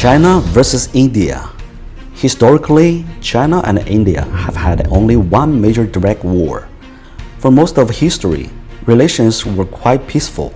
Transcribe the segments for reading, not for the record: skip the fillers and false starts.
China versus India. Historically, China and India have had only one major direct war. For most of history, relations were quite peaceful,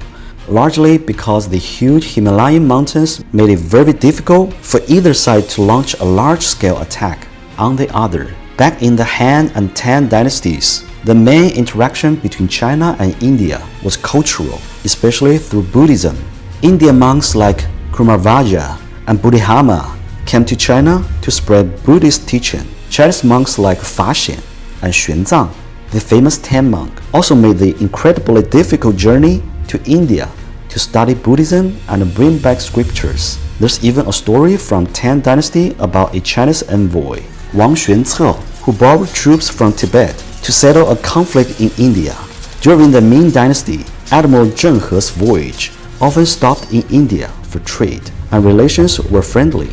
largely because the huge Himalayan mountains made it very difficult for either side to launch a large-scale attack on the other. Back in the Han and Tang dynasties, the main interaction between China and India was cultural, especially through Buddhism. Indian monks like Kumarvaja and Bodhidharma came to China to spread Buddhist teaching. Chinese monks like Fa Xian and Xuanzang, the famous Tang monk, also made the incredibly difficult journey to India to study Buddhism and bring back scriptures. There's even a story from Tang dynasty about a Chinese envoy, Wang Xuance, who borrowed troops from Tibet to settle a conflict in India. During the Ming dynasty, Admiral Zheng He's voyage often stopped in India for trade, and relations were friendly.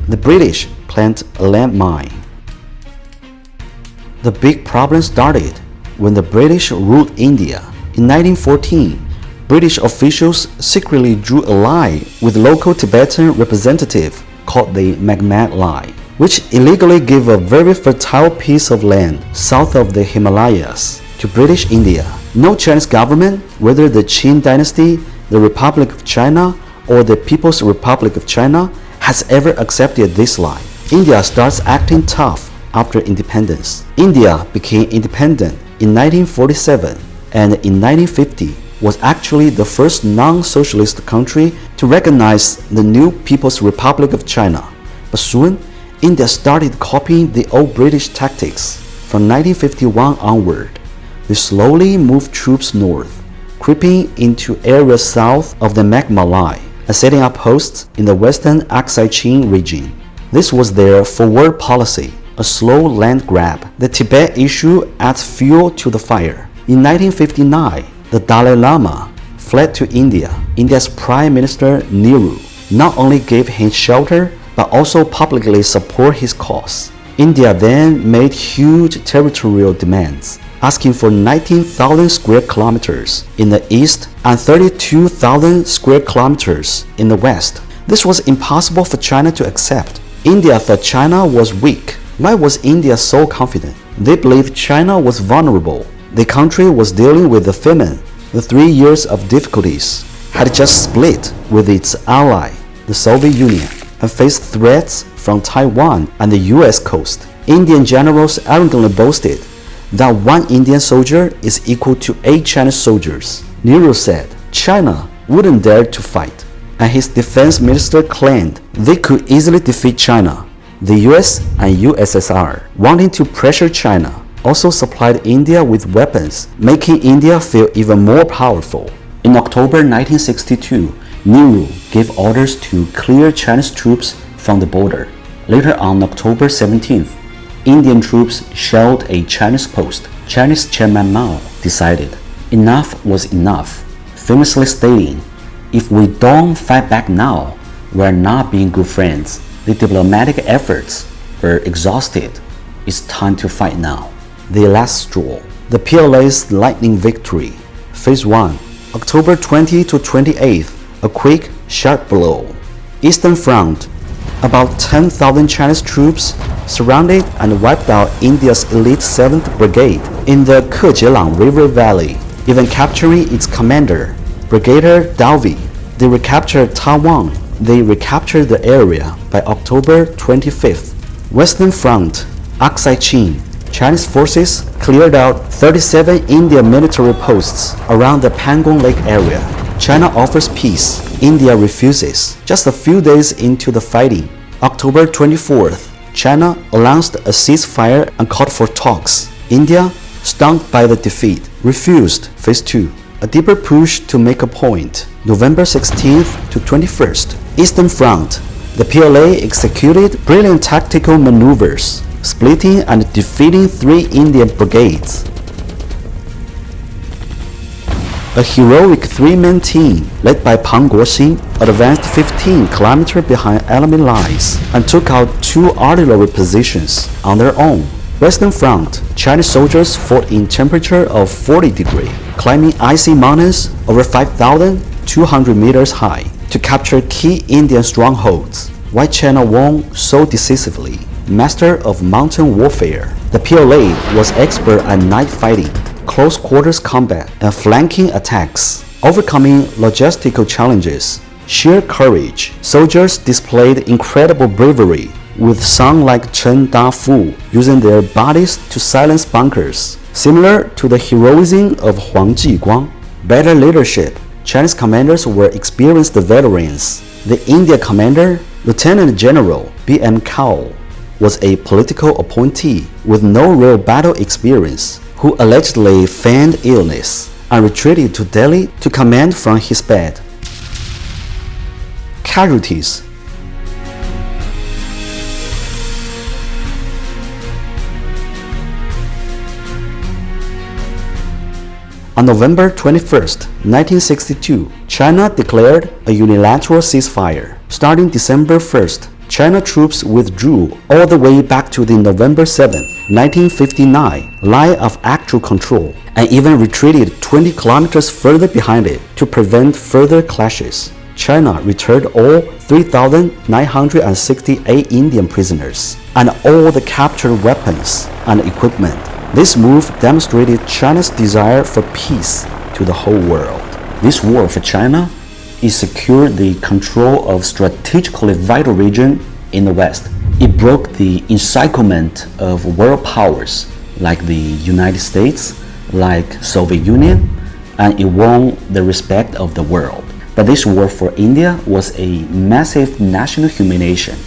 The British planted a landmine. The big problem started when the British ruled India. In 1914, British officials secretly drew a line with local Tibetan representative called the Magmat Line, which illegally gave a very fertile piece of land south of the Himalayas to British India. No Chinese government, whether the Qing dynasty, the Republic of China, or the People's Republic of China, has ever accepted this line. India starts acting tough after independence. India became independent in 1947, and in 1950 was actually the first non-socialist country to recognize the new People's Republic of China. But soon, India started copying the old British tactics. From 1951 onward, they slowly moved troops north, creeping into areas south of the Magma Line and setting up posts in the western Aksai Chin region. This was their forward policy, a slow land grab. The Tibet issue adds fuel to the fire. In 1959, the Dalai Lama fled to India. India's Prime Minister Nehru not only gave him shelter but also publicly supported his cause. India then made huge territorial demands, asking for 19,000 square kilometers in the east and 32,000 square kilometers in the west. This was impossible for China to accept. India thought China was weak. Why was India so confident? They believed China was vulnerable. The country was dealing with the famine. The 3 years of difficulties had just split with its ally, the Soviet Union, and faced threats from Taiwan and the US coast. Indian generals arrogantly boasted that 1 Indian soldier is equal to 8 Chinese soldiers. Nehru said China wouldn't dare to fight, and his defense minister claimed they could easily defeat China. The US and USSR, wanting to pressure China, also supplied India with weapons, making India feel even more powerful. In October 1962, Nehru gave orders to clear Chinese troops from the border. Later on October 17th, Indian troops shelled a Chinese post. Chinese Chairman Mao decided enough was enough, famously stating, "If we don't fight back now, we're not being good friends. The diplomatic efforts are exhausted. It's time to fight now." The last straw. The PLA's lightning victory. Phase 1. October 20 to 28th. A quick, sharp blow. Eastern Front. About 10,000 Chinese troops surrounded and wiped out India's elite 7th Brigade in the Kejelang River Valley, even capturing its commander, Brigadier Dalvi. They recaptured Taiwan. They recaptured the area by October 25th. Western Front. Aksai Chin. Chinese forces cleared out 37 Indian military posts around the Pangong Lake area. China offers peace. India refuses. Just a few days into the fighting, October 24th, China announced a ceasefire and called for talks. India, stunned by the defeat, refused. Phase 2. A deeper push to make a point. November 16th to 21st. Eastern Front. The PLA executed brilliant tactical maneuvers, splitting and defeating 3 Indian brigades. A heroic 3-man team led by Pang Guoxin advanced 15 km behind enemy lines and took out 2 artillery positions on their own. Western Front, Chinese soldiers fought in temperature of 40 degrees, climbing icy mountains over 5,200 meters high. to capture key Indian strongholds. Why China won so decisively? Master of mountain warfare, the PLA was expert at night fighting, close quarters combat, and flanking attacks. Overcoming logistical challenges, sheer courage, soldiers displayed incredible bravery, with some like Chen Da-fu using their bodies to silence bunkers, similar to the heroism of Huang Jiguang. Better leadership, Chinese commanders were experienced veterans. The India commander, Lieutenant General B.M. Cowell, was a political appointee with no real battle experience, who allegedly feigned illness and retreated to Delhi to command from his bed. Casualties. On November 21, 1962, China declared a unilateral ceasefire. Starting December 1st, China troops withdrew all the way back to the November 7, 1959 line of actual control and even retreated 20 kilometers further behind it to prevent further clashes. China returned all 3,968 Indian prisoners and all the captured weapons and equipment. This move demonstrated China's desire for peace to the whole world. This war for China it secured the control of strategically vital region in the West. It broke the encirclement of world powers like the United States, like Soviet Union, and it won the respect of the world. But this war for India was a massive national humiliation.